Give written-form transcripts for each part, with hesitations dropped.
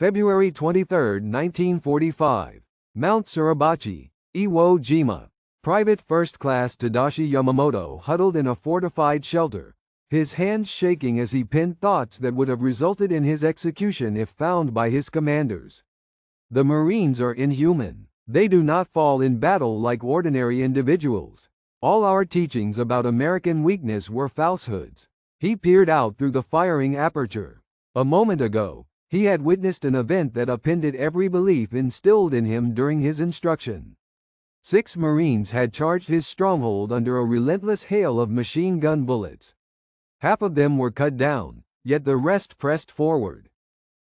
February 23, 1945. Mount Suribachi, Iwo Jima. Private First Class Tadashi Yamamoto huddled in a fortified shelter, his hands shaking as he penned thoughts that would have resulted in his execution if found by his commanders. The Marines are inhuman. They do not fall in battle like ordinary individuals. All our teachings about American weakness were falsehoods. He peered out through the firing aperture. A moment ago, he had witnessed an event that upended every belief instilled in him during his instruction. 6 Marines had charged his stronghold under a relentless hail of machine gun bullets. Half of them were cut down, yet the rest pressed forward.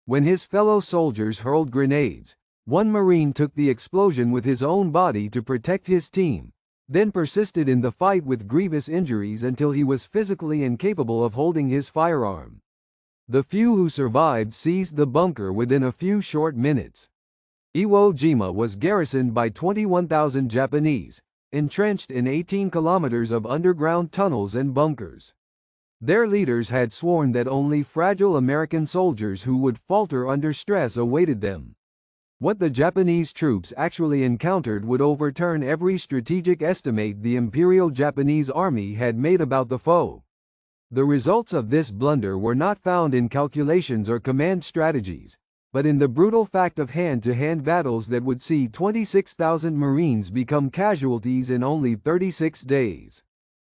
When his fellow soldiers hurled grenades, one Marine took the explosion with his own body to protect his team, then persisted in the fight with grievous injuries until he was physically incapable of holding his firearm. The few who survived seized the bunker within a few short minutes. Iwo Jima was garrisoned by 21,000 Japanese, entrenched in 18 kilometers of underground tunnels and bunkers. Their leaders had sworn that only fragile American soldiers who would falter under stress awaited them. What the Japanese troops actually encountered would overturn every strategic estimate the Imperial Japanese Army had made about the foe. The results of this blunder were not found in calculations or command strategies, but in the brutal fact of hand-to-hand battles that would see 26,000 Marines become casualties in only 36 days.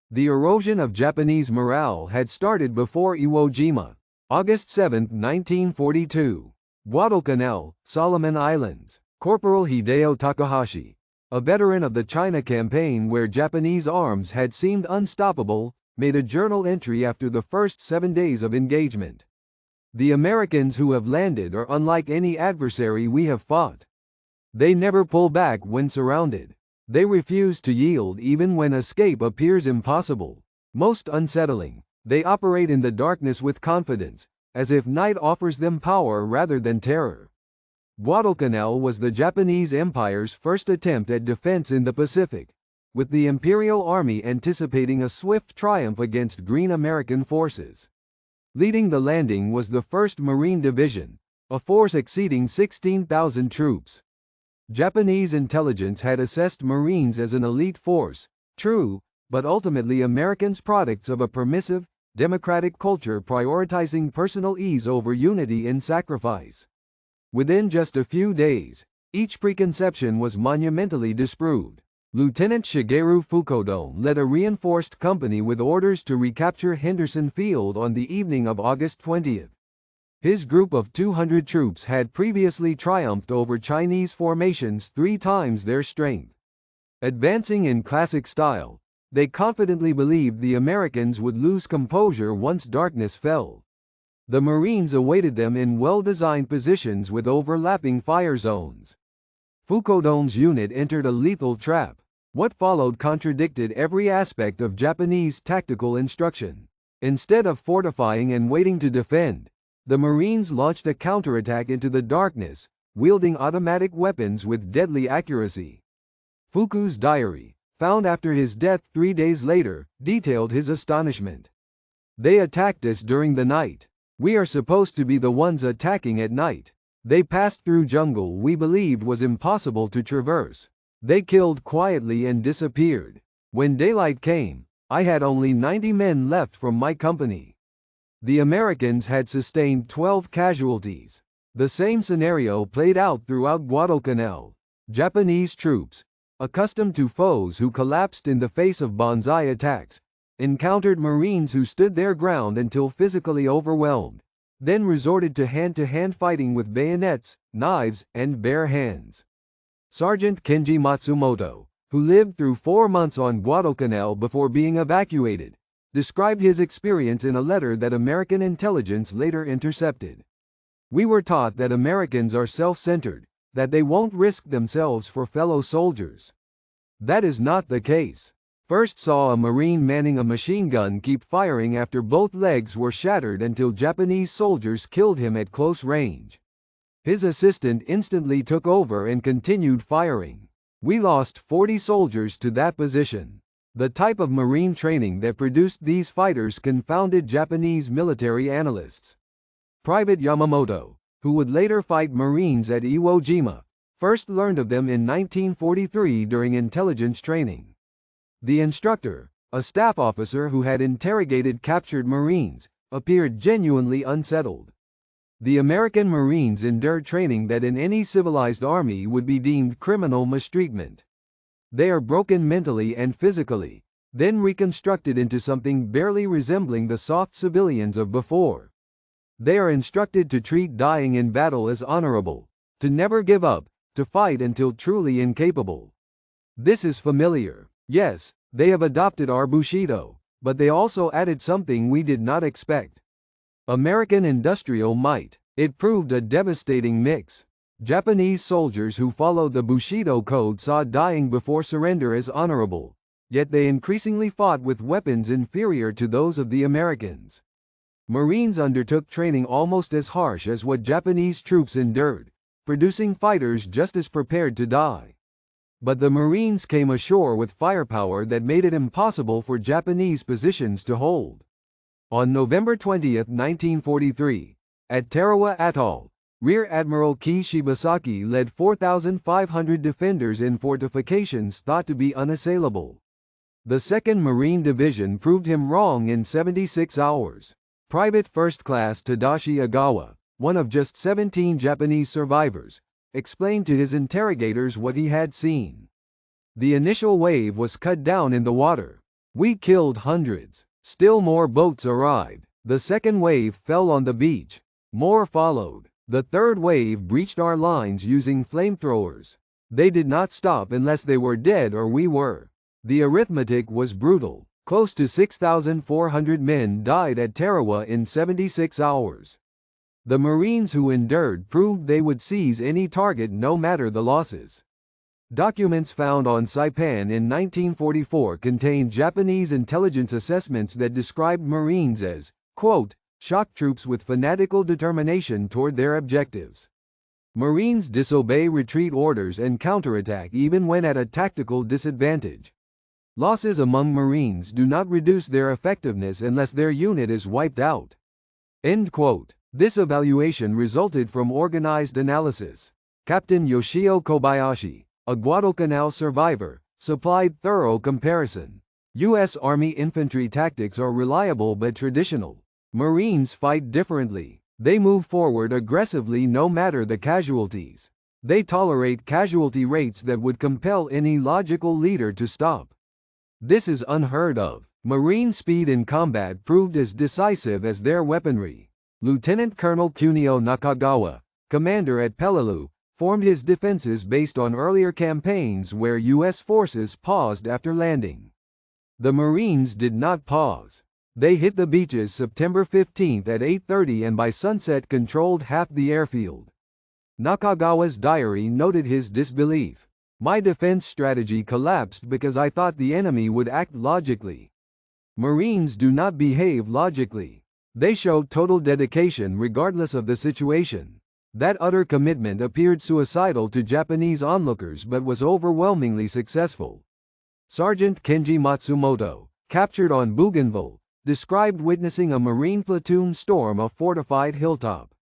The erosion of Japanese morale had started before Iwo Jima. August 7, 1942. Guadalcanal, Solomon Islands. Corporal Hideo Takahashi, a veteran of the China campaign where Japanese arms had seemed unstoppable, made a journal entry after the first 7 days of engagement. The Americans who have landed are unlike any adversary we have fought. They never pull back when surrounded. They refuse to yield even when escape appears impossible. Most unsettling, they operate in the darkness with confidence, as if night offers them power rather than terror. Guadalcanal was the Japanese Empire's first attempt at defense in the Pacific, with the Imperial Army anticipating a swift triumph against green American forces. Leading the landing was the 1st Marine Division, a force exceeding 16,000 troops. Japanese intelligence had assessed Marines as an elite force, true, but ultimately Americans products of a permissive, democratic culture prioritizing personal ease over unity in sacrifice. Within just a few days, each preconception was monumentally disproved. Lieutenant Shigeru Fukodome led a reinforced company with orders to recapture Henderson Field on the evening of August 20. His group of 200 troops had previously triumphed over Chinese formations 3 times their strength. Advancing in classic style, they confidently believed the Americans would lose composure once darkness fell. The Marines awaited them in well-designed positions with overlapping fire zones. Fukodome's unit entered a lethal trap. What followed contradicted every aspect of Japanese tactical instruction. Instead of fortifying and waiting to defend, the Marines launched a counterattack into the darkness, wielding automatic weapons with deadly accuracy. Fuku's diary, found after his death 3 days later, detailed his astonishment. "They attacked us during the night. We are supposed to be the ones attacking at night. They passed through jungle we believed was impossible to traverse. They killed quietly and disappeared. When daylight came, I had only 90 men left from my company." The Americans had sustained 12 casualties. The same scenario played out throughout Guadalcanal. Japanese troops, accustomed to foes who collapsed in the face of banzai attacks, encountered Marines who stood their ground until physically overwhelmed, then resorted to hand-to-hand fighting with bayonets, knives, and bare hands. Sergeant Kenji Matsumoto, who lived through 4 months on Guadalcanal before being evacuated, described his experience in a letter that American intelligence later intercepted. "We were taught that Americans are self-centered, that they won't risk themselves for fellow soldiers. That is not the case. First saw a Marine manning a machine gun keep firing after both legs were shattered until Japanese soldiers killed him at close range. His assistant instantly took over and continued firing. We lost 40 soldiers to that position." The type of Marine training that produced these fighters confounded Japanese military analysts. Private Yamamoto, who would later fight Marines at Iwo Jima, first learned of them in 1943 during intelligence training. The instructor, a staff officer who had interrogated captured Marines, appeared genuinely unsettled. The American Marines endured training that in any civilized army would be deemed criminal mistreatment. They are broken mentally and physically, then reconstructed into something barely resembling the soft civilians of before. They are instructed to treat dying in battle as honorable, to never give up, to fight until truly incapable. This is familiar. Yes, they have adopted our Bushido, but they also added something we did not expect. American industrial might. It proved a devastating mix. Japanese soldiers who followed the Bushido code saw dying before surrender as honorable, yet they increasingly fought with weapons inferior to those of the Americans. Marines undertook training almost as harsh as what Japanese troops endured, producing fighters just as prepared to die. But the Marines came ashore with firepower that made it impossible for Japanese positions to hold. On November 20, 1943, at Tarawa Atoll, Rear Admiral Kei Shibasaki led 4,500 defenders in fortifications thought to be unassailable. The 2nd Marine Division proved him wrong in 76 hours. Private First Class Tadashi Agawa, one of just 17 Japanese survivors, explained to his interrogators what he had seen. The initial wave was cut down in the water. We killed hundreds. Still more boats arrived. The second wave fell on the beach. More followed. The third wave breached our lines using flamethrowers. They did not stop unless they were dead or we were. The arithmetic was brutal. Close to 6,400 men died at Tarawa in 76 hours. The Marines who endured proved they would seize any target no matter the losses. Documents found on Saipan in 1944 contained Japanese intelligence assessments that described Marines as, quote, shock troops with fanatical determination toward their objectives. Marines disobey retreat orders and counterattack even when at a tactical disadvantage. Losses among Marines do not reduce their effectiveness unless their unit is wiped out. End quote. This evaluation resulted from organized analysis. Captain Yoshio Kobayashi, a Guadalcanal survivor, supplied thorough comparison. U.S. Army infantry tactics are reliable but traditional. Marines fight differently. They move forward aggressively no matter the casualties. They tolerate casualty rates that would compel any logical leader to stop. This is unheard of. Marine speed in combat proved as decisive as their weaponry. Lieutenant Colonel Kunio Nakagawa, commander at Peleliu, formed his defenses based on earlier campaigns where U.S. forces paused after landing. The Marines did not pause. They hit the beaches September 15 at 8:30 and by sunset controlled half the airfield. Nakagawa's diary noted his disbelief. My defense strategy collapsed because I thought the enemy would act logically. Marines do not behave logically. They show total dedication regardless of the situation. That utter commitment appeared suicidal to Japanese onlookers but was overwhelmingly successful. Sergeant Kenji Matsumoto, captured on Bougainville, described witnessing a Marine platoon storm a fortified hilltop.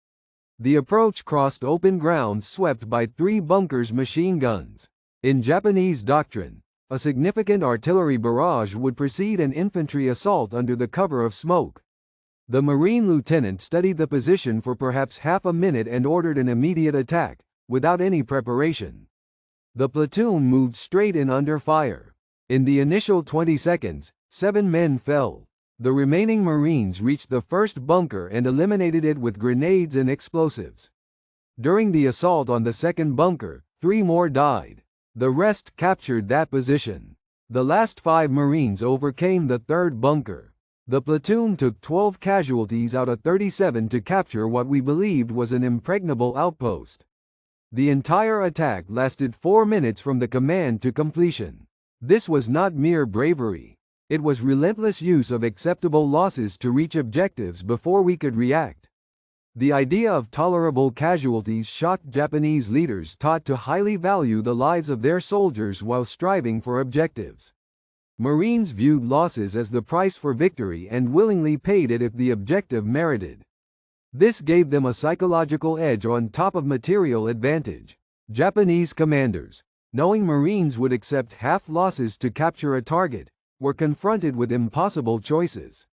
The approach crossed open ground swept by 3 bunkers machine guns. In Japanese doctrine, a significant artillery barrage would precede an infantry assault under the cover of smoke. The Marine lieutenant studied the position for perhaps half a minute and ordered an immediate attack, without any preparation. The platoon moved straight in under fire. In the initial 20 seconds, 7 men fell. The remaining Marines reached the first bunker and eliminated it with grenades and explosives. During the assault on the second bunker, 3 more died. The rest captured that position. The last 5 Marines overcame the third bunker. The platoon took 12 casualties out of 37 to capture what we believed was an impregnable outpost. The entire attack lasted 4 minutes from the command to completion. This was not mere bravery. It was relentless use of acceptable losses to reach objectives before we could react. The idea of tolerable casualties shocked Japanese leaders taught to highly value the lives of their soldiers while striving for objectives. Marines viewed losses as the price for victory and willingly paid it if the objective merited. This gave them a psychological edge on top of material advantage. Japanese commanders, knowing Marines would accept half losses to capture a target, were confronted with impossible choices.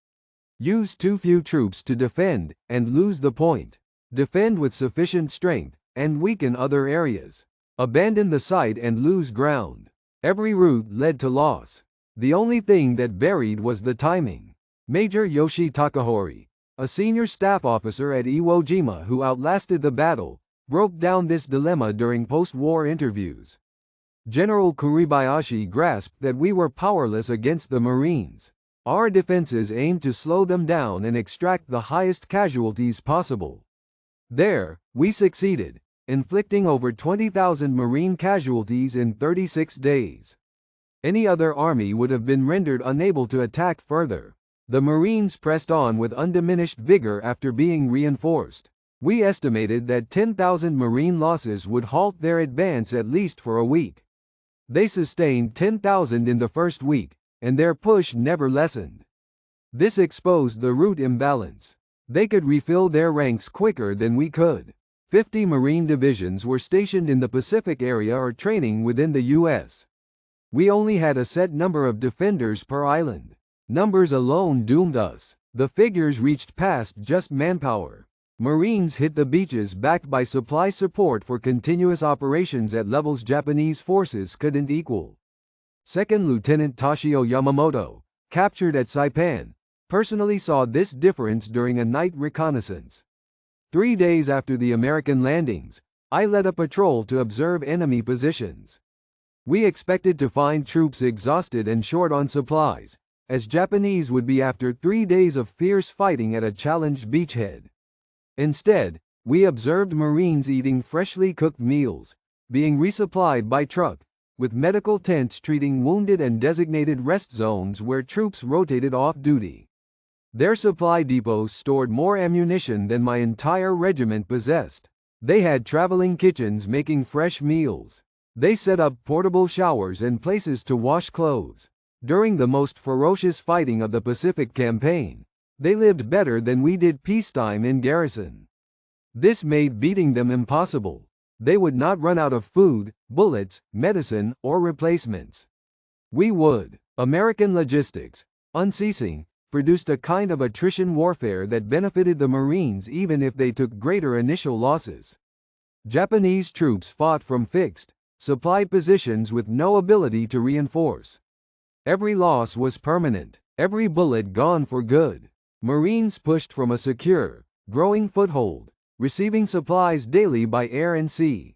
Use too few troops to defend, and lose the point. Defend with sufficient strength, and weaken other areas. Abandon the site and lose ground. Every route led to loss. The only thing that varied was the timing. Major Yoshi Takahori, a senior staff officer at Iwo Jima who outlasted the battle, broke down this dilemma during post-war interviews. General Kuribayashi grasped that we were powerless against the Marines. Our defenses aimed to slow them down and extract the highest casualties possible. There, we succeeded, inflicting over 20,000 Marine casualties in 36 days. Any other army would have been rendered unable to attack further. The Marines pressed on with undiminished vigor after being reinforced. We estimated that 10,000 Marine losses would halt their advance at least for a week. They sustained 10,000 in the first week, and their push never lessened. This exposed the route imbalance. They could refill their ranks quicker than we could. 50 Marine divisions were stationed in the Pacific area or training within the U.S. We only had a set number of defenders per island. Numbers alone doomed us. The figures reached past just manpower. Marines hit the beaches backed by supply support for continuous operations at levels Japanese forces couldn't equal. Second Lieutenant Toshio Yamamoto, captured at Saipan, personally saw this difference during a night reconnaissance. 3 days after the American landings, I led a patrol to observe enemy positions. We expected to find troops exhausted and short on supplies, as Japanese would be after 3 days of fierce fighting at a challenged beachhead. Instead, we observed Marines eating freshly cooked meals, being resupplied by truck, with medical tents treating wounded and designated rest zones where troops rotated off duty. Their supply depots stored more ammunition than my entire regiment possessed. They had traveling kitchens making fresh meals. They set up portable showers and places to wash clothes. During the most ferocious fighting of the Pacific Campaign, they lived better than we did peacetime in garrison. This made beating them impossible. They would not run out of food, bullets, medicine, or replacements. We would. American logistics, unceasing, produced a kind of attrition warfare that benefited the Marines even if they took greater initial losses. Japanese troops fought from fixed, supplied positions with no ability to reinforce. Every loss was permanent, every bullet gone for good. Marines pushed from a secure, growing foothold, receiving supplies daily by air and sea.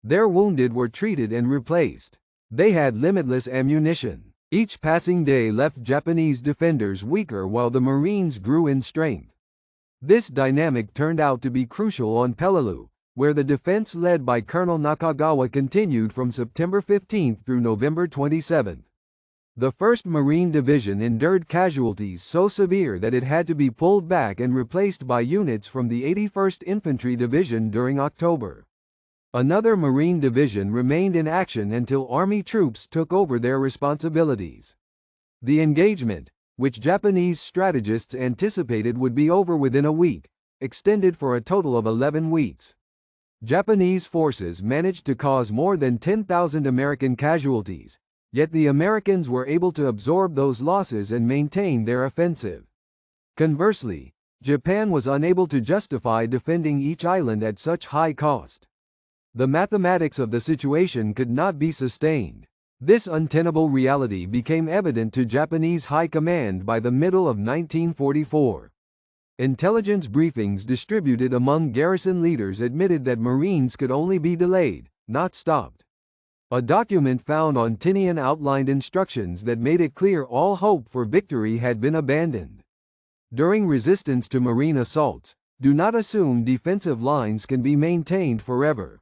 Their wounded were treated and replaced. They had limitless ammunition. Each passing day left Japanese defenders weaker while the Marines grew in strength. This dynamic turned out to be crucial on Peleliu, where the defense led by Colonel Nakagawa continued from September 15 through November 27. The 1st Marine Division endured casualties so severe that it had to be pulled back and replaced by units from the 81st Infantry Division during October. Another Marine Division remained in action until Army troops took over their responsibilities. The engagement, which Japanese strategists anticipated would be over within a week, extended for a total of 11 weeks. Japanese forces managed to cause more than 10,000 American casualties, yet the Americans were able to absorb those losses and maintain their offensive. Conversely, Japan was unable to justify defending each island at such high cost. The mathematics of the situation could not be sustained. This untenable reality became evident to Japanese high command by the middle of 1944. Intelligence briefings distributed among garrison leaders admitted that Marines could only be delayed, not stopped. A document found on Tinian outlined instructions that made it clear all hope for victory had been abandoned. During resistance to Marine assaults, do not assume defensive lines can be maintained forever.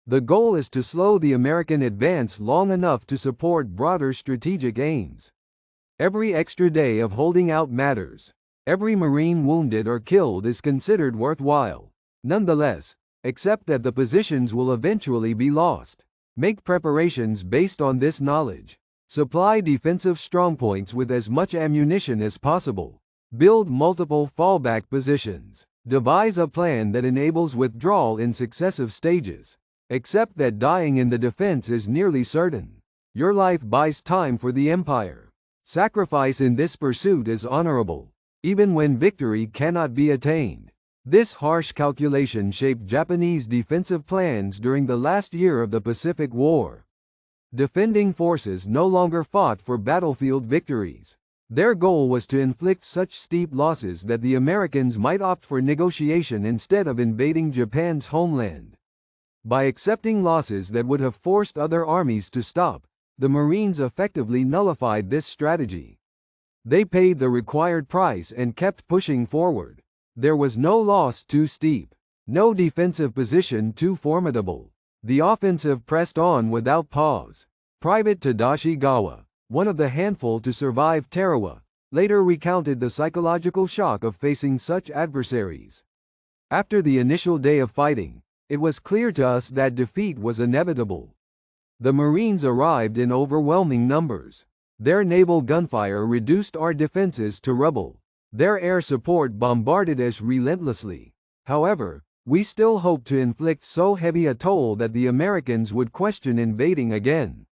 The goal is to slow the American advance long enough to support broader strategic aims. Every extra day of holding out matters. Every Marine wounded or killed is considered worthwhile. Nonetheless, accept that the positions will eventually be lost. Make preparations based on this knowledge. Supply defensive strongpoints with as much ammunition as possible. Build multiple fallback positions. Devise a plan that enables withdrawal in successive stages. Accept that dying in the defense is nearly certain. Your life buys time for the empire. Sacrifice in this pursuit is honorable, even when victory cannot be attained. This harsh calculation shaped Japanese defensive plans during the last year of the Pacific War. Defending forces no longer fought for battlefield victories. Their goal was to inflict such steep losses that the Americans might opt for negotiation instead of invading Japan's homeland. By accepting losses that would have forced other armies to stop, the Marines effectively nullified this strategy. They paid the required price and kept pushing forward. There was no loss too steep, no defensive position too formidable. The offensive pressed on without pause. Private Tadashi Gawa, one of the handful to survive Tarawa, later recounted the psychological shock of facing such adversaries. After the initial day of fighting, it was clear to us that defeat was inevitable. The Marines arrived in overwhelming numbers. Their naval gunfire reduced our defenses to rubble. Their air support bombarded us relentlessly. However, we still hoped to inflict so heavy a toll that the Americans would question invading again.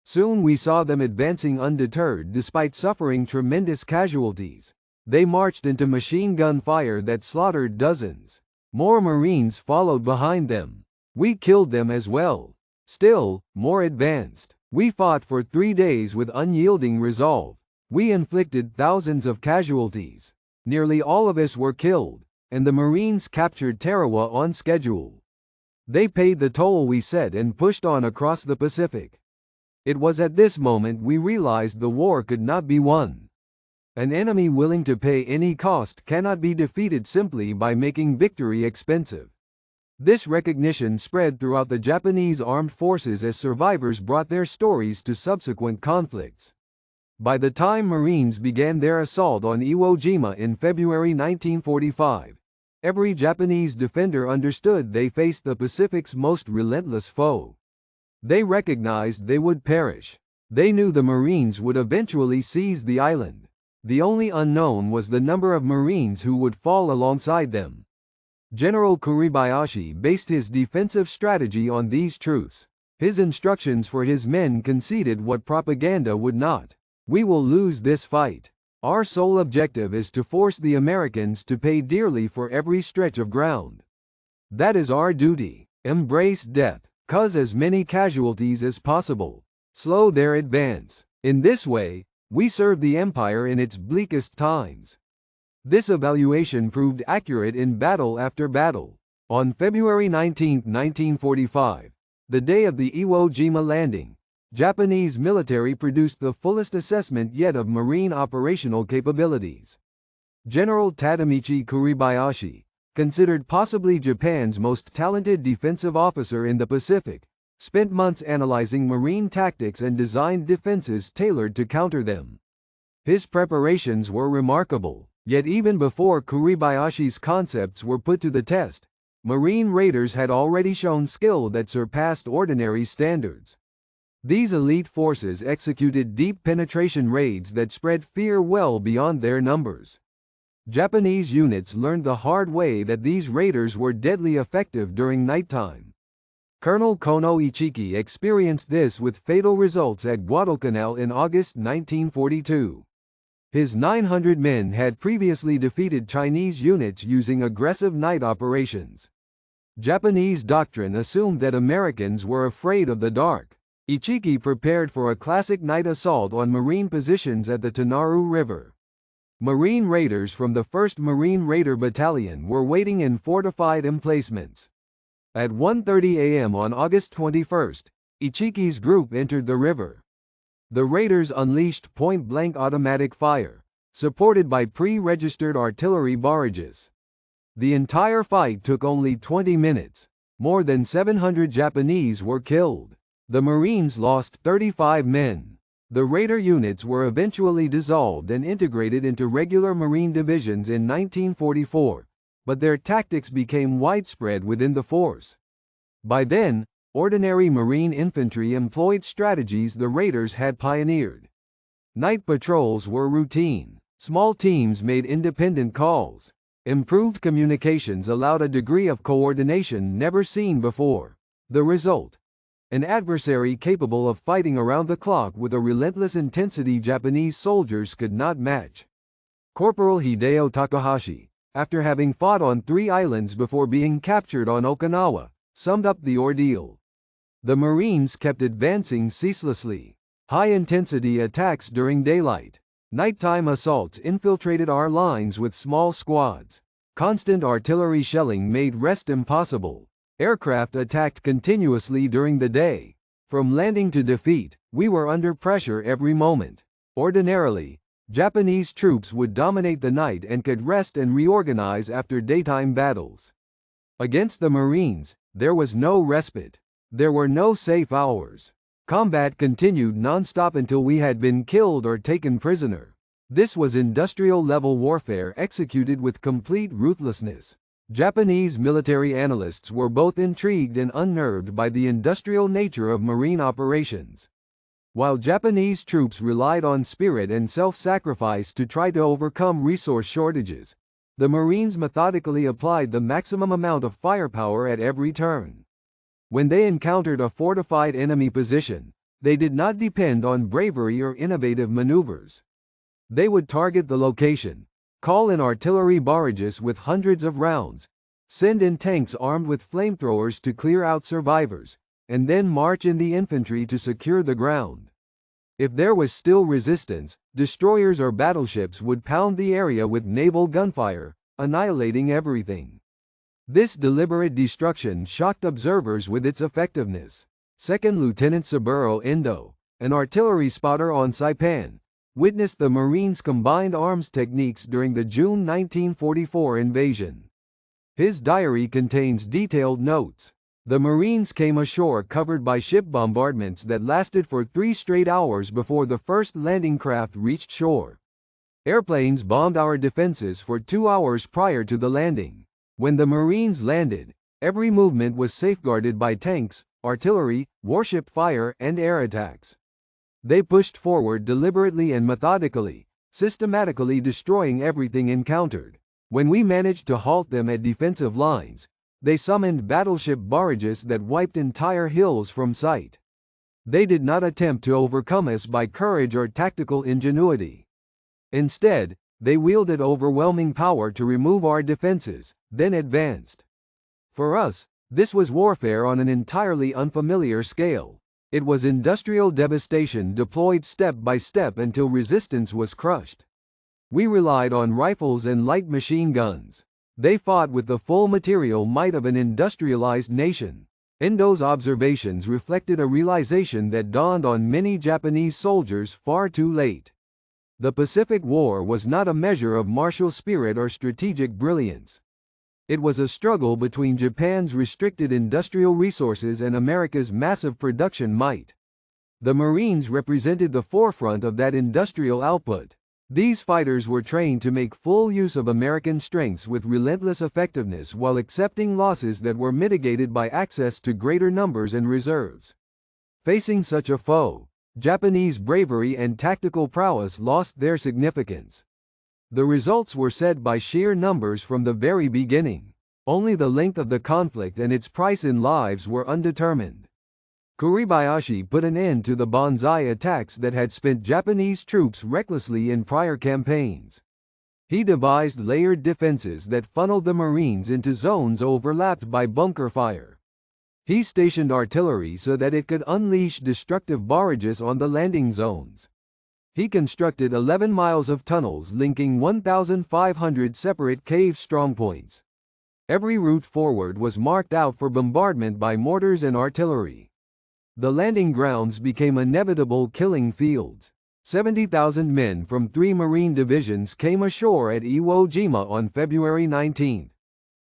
Soon we saw them advancing undeterred despite suffering tremendous casualties. They marched into machine gun fire that slaughtered dozens. More Marines followed behind them. We killed them as well. Still, more advanced. We fought for 3 days with unyielding resolve. We inflicted thousands of casualties. Nearly all of us were killed, and the Marines captured Tarawa on schedule. They paid the toll we set and pushed on across the Pacific. It was at this moment we realized the war could not be won. An enemy willing to pay any cost cannot be defeated simply by making victory expensive. This recognition spread throughout the Japanese armed forces as survivors brought their stories to subsequent conflicts. By the time Marines began their assault on Iwo Jima in February 1945, every Japanese defender understood they faced the Pacific's most relentless foe. They recognized they would perish. They knew the Marines would eventually seize the island. The only unknown was the number of Marines who would fall alongside them. General Kuribayashi based his defensive strategy on these truths. His instructions for his men conceded what propaganda would not. We will lose this fight. Our sole objective is to force the Americans to pay dearly for every stretch of ground. That is our duty. Embrace death. Cause as many casualties as possible. Slow their advance. In this way, we serve the empire in its bleakest times. This evaluation proved accurate in battle after battle. On February 19, 1945, the day of the Iwo Jima landing, Japanese military produced the fullest assessment yet of Marine operational capabilities. General Tadamichi Kuribayashi, considered possibly Japan's most talented defensive officer in the Pacific, spent months analyzing Marine tactics and designed defenses tailored to counter them. His preparations were remarkable, yet even before Kuribayashi's concepts were put to the test, Marine raiders had already shown skill that surpassed ordinary standards. These elite forces executed deep penetration raids that spread fear well beyond their numbers. Japanese units learned the hard way that these raiders were deadly effective during nighttime. Colonel Kono Ichiki experienced this with fatal results at Guadalcanal in August 1942. His 900 men had previously defeated Chinese units using aggressive night operations. Japanese doctrine assumed that Americans were afraid of the dark. Ichiki prepared for a classic night assault on Marine positions at the Tanaru River. Marine raiders from the 1st Marine Raider Battalion were waiting in fortified emplacements. At 1:30 a.m. on August 21, Ichiki's group entered the river. The raiders unleashed point-blank automatic fire, supported by pre-registered artillery barrages. The entire fight took only 20 minutes. More than 700 Japanese were killed. The Marines lost 35 men. The raider units were eventually dissolved and integrated into regular Marine divisions in 1944, but their tactics became widespread within the force. By then, ordinary Marine infantry employed strategies the raiders had pioneered. Night patrols were routine. Small teams made independent calls. Improved communications allowed a degree of coordination never seen before. The result? An adversary capable of fighting around the clock with a relentless intensity Japanese soldiers could not match. Corporal Hideo Takahashi, after having fought on 3 islands before being captured on Okinawa, summed up the ordeal. The Marines kept advancing ceaselessly. High-intensity attacks during daylight. Nighttime assaults infiltrated our lines with small squads. Constant artillery shelling made rest impossible. Aircraft attacked continuously during the day. From landing to defeat, we were under pressure every moment. Ordinarily, Japanese troops would dominate the night and could rest and reorganize after daytime battles. Against the Marines, there was no respite. There were no safe hours. Combat continued non-stop until we had been killed or taken prisoner. This was industrial-level warfare executed with complete ruthlessness. Japanese military analysts were both intrigued and unnerved by the industrial nature of marine operations. While Japanese troops relied on spirit and self-sacrifice to try to overcome resource shortages, the Marines methodically applied the maximum amount of firepower at every turn. When they encountered a fortified enemy position, they did not depend on bravery or innovative maneuvers. They would target the location, call in artillery barrages with hundreds of rounds, send in tanks armed with flamethrowers to clear out survivors, and then march in the infantry to secure the ground. If there was still resistance, destroyers or battleships would pound the area with naval gunfire, annihilating everything. This deliberate destruction shocked observers with its effectiveness. Second Lieutenant Saburo Endo, an artillery spotter on Saipan, witnessed the Marines' combined arms techniques during the June 1944 invasion. His diary contains detailed notes. The Marines came ashore covered by ship bombardments that lasted for 3 straight hours before the first landing craft reached shore. Airplanes bombed our defenses for 2 hours prior to the landing. When the Marines landed, every movement was safeguarded by tanks, artillery, warship fire, and air attacks. They pushed forward deliberately and methodically, systematically destroying everything encountered. When we managed to halt them at defensive lines, they summoned battleship barrages that wiped entire hills from sight. They did not attempt to overcome us by courage or tactical ingenuity. Instead, they wielded overwhelming power to remove our defenses, then advanced. For us, this was warfare on an entirely unfamiliar scale. It was industrial devastation deployed step by step until resistance was crushed. We relied on rifles and light machine guns. They fought with the full material might of an industrialized nation. Endo's observations reflected a realization that dawned on many Japanese soldiers far too late. The Pacific War was not a measure of martial spirit or strategic brilliance. It was a struggle between Japan's restricted industrial resources and America's massive production might. The Marines represented the forefront of that industrial output. These fighters were trained to make full use of American strengths with relentless effectiveness while accepting losses that were mitigated by access to greater numbers and reserves. Facing such a foe, Japanese bravery and tactical prowess lost their significance. The results were set by sheer numbers from the very beginning. Only the length of the conflict and its price in lives were undetermined. Kuribayashi put an end to the banzai attacks that had spent Japanese troops recklessly in prior campaigns. He devised layered defenses that funneled the Marines into zones overlapped by bunker fire. He stationed artillery so that it could unleash destructive barrages on the landing zones. He constructed 11 miles of tunnels linking 1,500 separate cave strongpoints. Every route forward was marked out for bombardment by mortars and artillery. The landing grounds became inevitable killing fields. 70,000 men from 3 Marine divisions came ashore at Iwo Jima on February 19.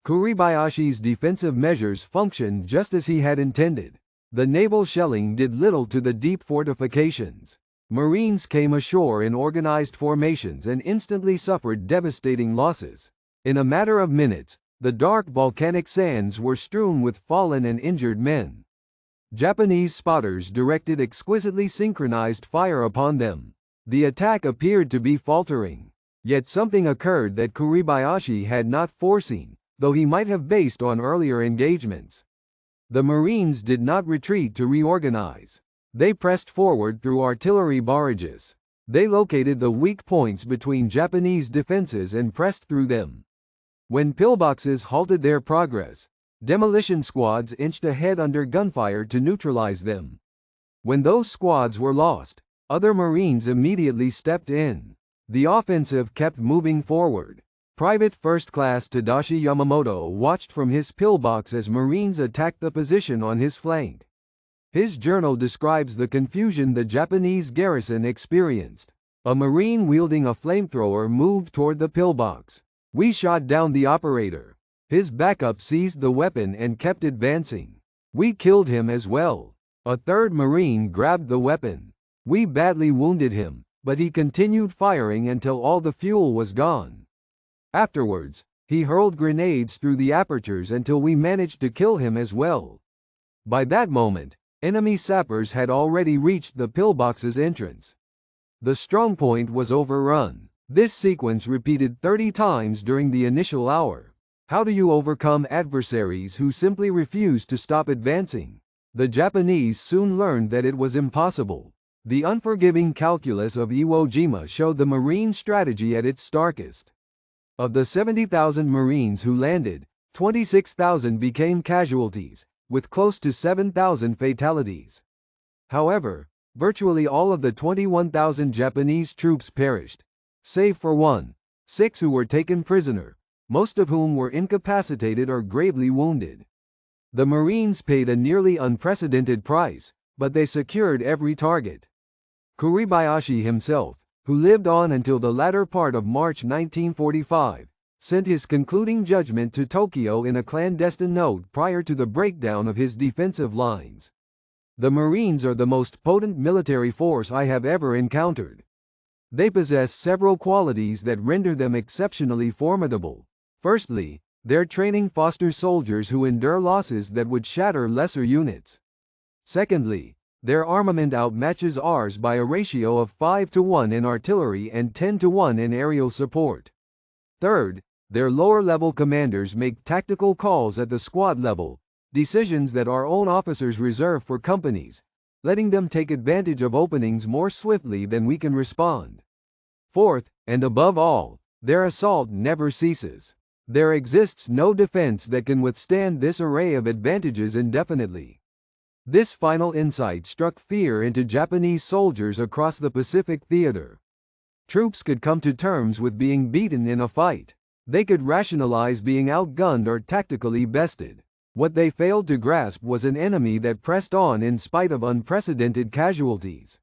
Kuribayashi's defensive measures functioned just as he had intended. The naval shelling did little to the deep fortifications. Marines came ashore in organized formations and instantly suffered devastating losses. In a matter of minutes, the dark volcanic sands were strewn with fallen and injured men. Japanese spotters directed exquisitely synchronized fire upon them. The attack appeared to be faltering. Yet something occurred that Kuribayashi had not foreseen, though he might have based on earlier engagements. The Marines did not retreat to reorganize. They pressed forward through artillery barrages. They located the weak points between Japanese defenses and pressed through them. When pillboxes halted their progress, demolition squads inched ahead under gunfire to neutralize them. When those squads were lost, other Marines immediately stepped in. The offensive kept moving forward. Private First Class Tadashi Yamamoto watched from his pillbox as Marines attacked the position on his flank. His journal describes the confusion the Japanese garrison experienced. A Marine wielding a flamethrower moved toward the pillbox. We shot down the operator. His backup seized the weapon and kept advancing. We killed him as well. A third Marine grabbed the weapon. We badly wounded him, but he continued firing until all the fuel was gone. Afterwards, he hurled grenades through the apertures until we managed to kill him as well. By that moment, enemy sappers had already reached the pillbox's entrance. The strongpoint was overrun. This sequence repeated 30 times during the initial hour. How do you overcome adversaries who simply refuse to stop advancing? The Japanese soon learned that it was impossible. The unforgiving calculus of Iwo Jima showed the Marine strategy at its starkest. Of the 70,000 Marines who landed, 26,000 became casualties, with close to 7,000 fatalities. However, virtually all of the 21,000 Japanese troops perished, save for 6 who were taken prisoner, most of whom were incapacitated or gravely wounded. The Marines paid a nearly unprecedented price, but they secured every target. Kuribayashi himself, who lived on until the latter part of March 1945, sent his concluding judgment to Tokyo in a clandestine note prior to the breakdown of his defensive lines. The Marines are the most potent military force I have ever encountered. They possess several qualities that render them exceptionally formidable. Firstly, their training fosters soldiers who endure losses that would shatter lesser units. Secondly, their armament outmatches ours by a ratio of 5-to-1 in artillery and 10-to-1 in aerial support. Third, their lower-level commanders make tactical calls at the squad level, decisions that our own officers reserve for companies, letting them take advantage of openings more swiftly than we can respond. Fourth, and above all, their assault never ceases. There exists no defense that can withstand this array of advantages indefinitely. This final insight struck fear into Japanese soldiers across the Pacific theater. Troops could come to terms with being beaten in a fight. They could rationalize being outgunned or tactically bested. What they failed to grasp was an enemy that pressed on in spite of unprecedented casualties.